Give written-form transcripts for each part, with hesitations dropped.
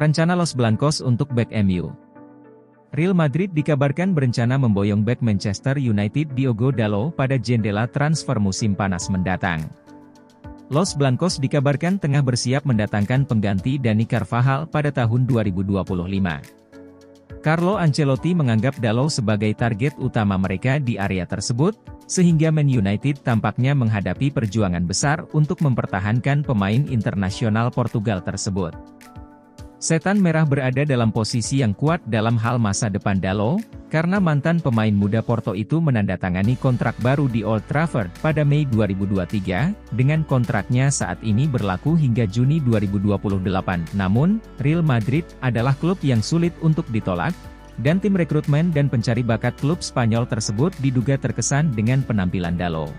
Rencana Los Blancos untuk bek MU. Real Madrid dikabarkan berencana memboyong bek Manchester United Diogo Dalot pada jendela transfer musim panas mendatang. Los Blancos dikabarkan tengah bersiap mendatangkan pengganti Dani Carvajal pada tahun 2025. Carlo Ancelotti menganggap Dalot sebagai target utama mereka di area tersebut, sehingga Man United tampaknya menghadapi perjuangan besar untuk mempertahankan pemain internasional Portugal tersebut. Setan Merah berada dalam posisi yang kuat dalam hal masa depan Dalot, karena mantan pemain muda Porto itu menandatangani kontrak baru di Old Trafford pada Mei 2023, dengan kontraknya saat ini berlaku hingga Juni 2028. Namun, Real Madrid adalah klub yang sulit untuk ditolak, dan tim rekrutmen dan pencari bakat klub Spanyol tersebut diduga terkesan dengan penampilan Dalot.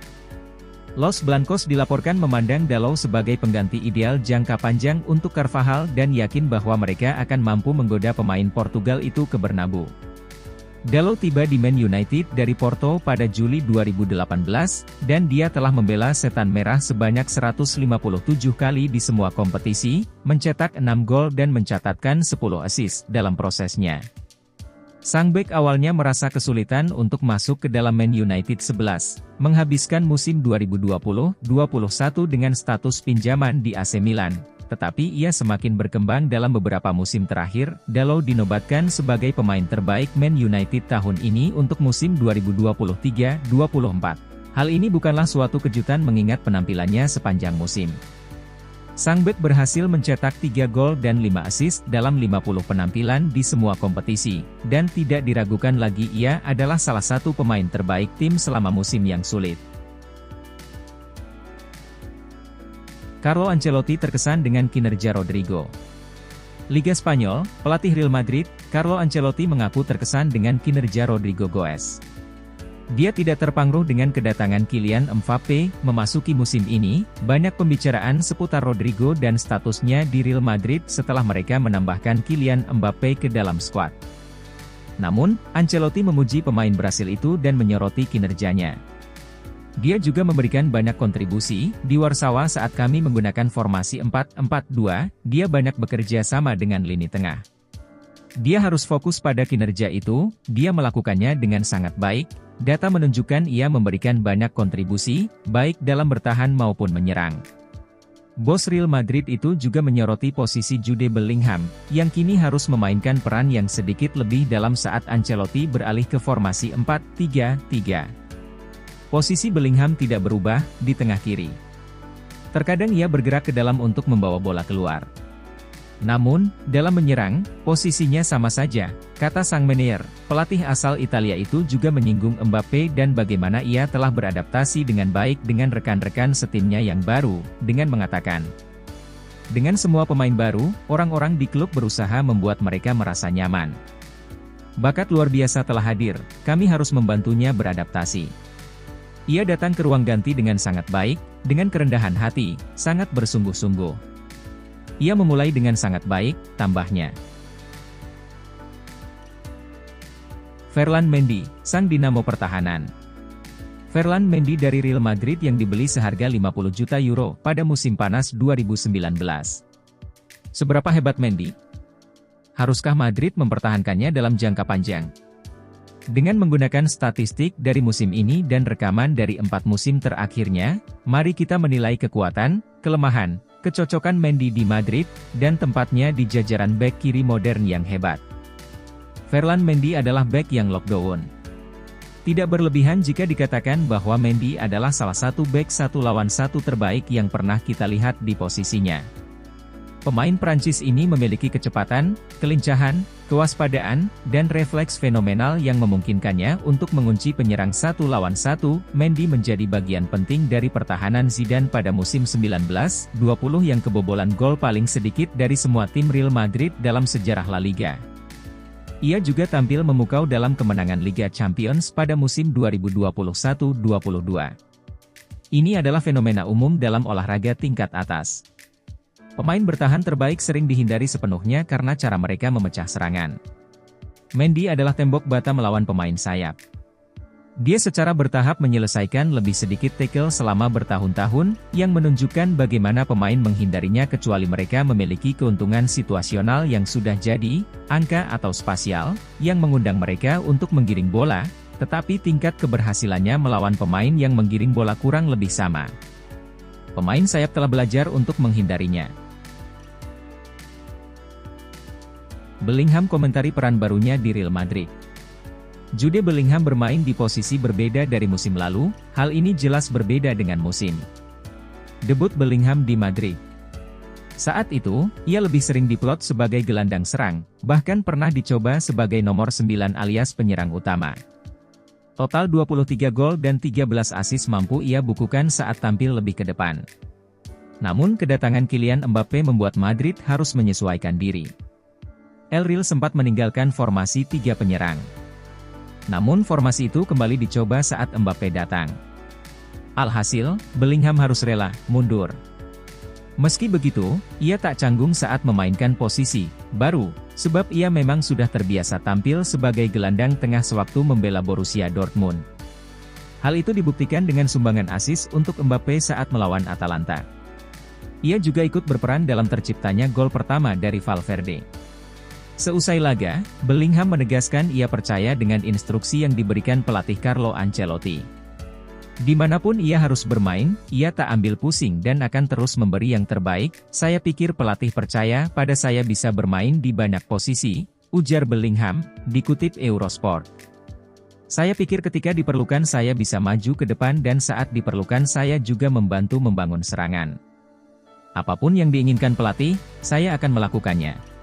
Los Blancos dilaporkan memandang Dalot sebagai pengganti ideal jangka panjang untuk Carvajal dan yakin bahwa mereka akan mampu menggoda pemain Portugal itu ke Bernabeu. Dalot tiba di Man United dari Porto pada Juli 2018, dan dia telah membela Setan Merah sebanyak 157 kali di semua kompetisi, mencetak 6 gol dan mencatatkan 10 assist dalam prosesnya. Sang bek awalnya merasa kesulitan untuk masuk ke dalam Man United 11, menghabiskan musim 2020-21 dengan status pinjaman di AC Milan, tetapi ia semakin berkembang dalam beberapa musim terakhir. Dalot dinobatkan sebagai pemain terbaik Man United tahun ini untuk musim 2023-24. Hal ini bukanlah suatu kejutan mengingat penampilannya sepanjang musim. Sang bek berhasil mencetak 3 gol dan 5 assist dalam 50 penampilan di semua kompetisi, dan tidak diragukan lagi ia adalah salah satu pemain terbaik tim selama musim yang sulit. Carlo Ancelotti terkesan dengan kinerja Rodrigo. Liga Spanyol, pelatih Real Madrid, Carlo Ancelotti mengaku terkesan dengan kinerja Rodrigo Goes. Dia tidak terpengaruh dengan kedatangan Kylian Mbappe memasuki musim ini. Banyak pembicaraan seputar Rodrigo dan statusnya di Real Madrid setelah mereka menambahkan Kylian Mbappe ke dalam skuad. Namun, Ancelotti memuji pemain Brasil itu dan menyoroti kinerjanya. Dia juga memberikan banyak kontribusi. Di Warsawa saat kami menggunakan formasi 4-4-2, dia banyak bekerja sama dengan lini tengah. Dia harus fokus pada kinerja itu, dia melakukannya dengan sangat baik. Data menunjukkan ia memberikan banyak kontribusi, baik dalam bertahan maupun menyerang. Bos Real Madrid itu juga menyoroti posisi Jude Bellingham, yang kini harus memainkan peran yang sedikit lebih dalam saat Ancelotti beralih ke formasi 4-3-3. Posisi Bellingham tidak berubah, di tengah kiri. Terkadang ia bergerak ke dalam untuk membawa bola keluar. Namun, dalam menyerang, posisinya sama saja, kata sang manajer. Pelatih asal Italia itu juga menyinggung Mbappe dan bagaimana ia telah beradaptasi dengan baik dengan rekan-rekan setimnya yang baru, dengan mengatakan, "Dengan semua pemain baru, orang-orang di klub berusaha membuat mereka merasa nyaman. Bakat luar biasa telah hadir, kami harus membantunya beradaptasi." Ia datang ke ruang ganti dengan sangat baik, dengan kerendahan hati, sangat bersungguh-sungguh. Ia memulai dengan sangat baik, tambahnya. Ferland Mendy, sang dinamo pertahanan. Ferland Mendy dari Real Madrid yang dibeli seharga 50 juta euro pada musim panas 2019. Seberapa hebat Mendy? Haruskah Madrid mempertahankannya dalam jangka panjang? Dengan menggunakan statistik dari musim ini dan rekaman dari 4 musim terakhirnya, mari kita menilai kekuatan, kelemahan, kecocokan Mendy di Madrid, dan tempatnya di jajaran bek kiri modern yang hebat. Ferland Mendy adalah bek yang lockdown. Tidak berlebihan jika dikatakan bahwa Mendy adalah salah satu bek 1 lawan 1 terbaik yang pernah kita lihat di posisinya. Pemain Prancis ini memiliki kecepatan, kelincahan, kewaspadaan, dan refleks fenomenal yang memungkinkannya untuk mengunci penyerang 1 lawan 1. Mendy menjadi bagian penting dari pertahanan Zidane pada musim 19-20 yang kebobolan gol paling sedikit dari semua tim Real Madrid dalam sejarah La Liga. Ia juga tampil memukau dalam kemenangan Liga Champions pada musim 2021-22. Ini adalah fenomena umum dalam olahraga tingkat atas. Pemain bertahan terbaik sering dihindari sepenuhnya karena cara mereka memecah serangan. Mendy adalah tembok bata melawan pemain sayap. Dia secara bertahap menyelesaikan lebih sedikit tackle selama bertahun-tahun, yang menunjukkan bagaimana pemain menghindarinya kecuali mereka memiliki keuntungan situasional yang sudah jadi, angka atau spasial, yang mengundang mereka untuk menggiring bola, tetapi tingkat keberhasilannya melawan pemain yang menggiring bola kurang lebih sama. Pemain sayap telah belajar untuk menghindarinya. Bellingham komentari peran barunya di Real Madrid. Jude Bellingham bermain di posisi berbeda dari musim lalu, hal ini jelas berbeda dengan musim debut Bellingham di Madrid. Saat itu, ia lebih sering diplot sebagai gelandang serang, bahkan pernah dicoba sebagai nomor 9 alias penyerang utama. Total 23 gol dan 13 assist mampu ia bukukan saat tampil lebih ke depan. Namun kedatangan Kylian Mbappe membuat Madrid harus menyesuaikan diri. El Real sempat meninggalkan formasi 3 penyerang. Namun formasi itu kembali dicoba saat Mbappe datang. Alhasil, Bellingham harus rela mundur. Meski begitu, ia tak canggung saat memainkan posisi baru, sebab ia memang sudah terbiasa tampil sebagai gelandang tengah sewaktu membela Borussia Dortmund. Hal itu dibuktikan dengan sumbangan assist untuk Mbappe saat melawan Atalanta. Ia juga ikut berperan dalam terciptanya gol pertama dari Valverde. Seusai laga, Bellingham menegaskan ia percaya dengan instruksi yang diberikan pelatih Carlo Ancelotti. Dimanapun ia harus bermain, ia tak ambil pusing dan akan terus memberi yang terbaik. Saya pikir pelatih percaya pada saya bisa bermain di banyak posisi, ujar Bellingham, dikutip Eurosport. Saya pikir ketika diperlukan saya bisa maju ke depan dan saat diperlukan saya juga membantu membangun serangan. Apapun yang diinginkan pelatih, saya akan melakukannya.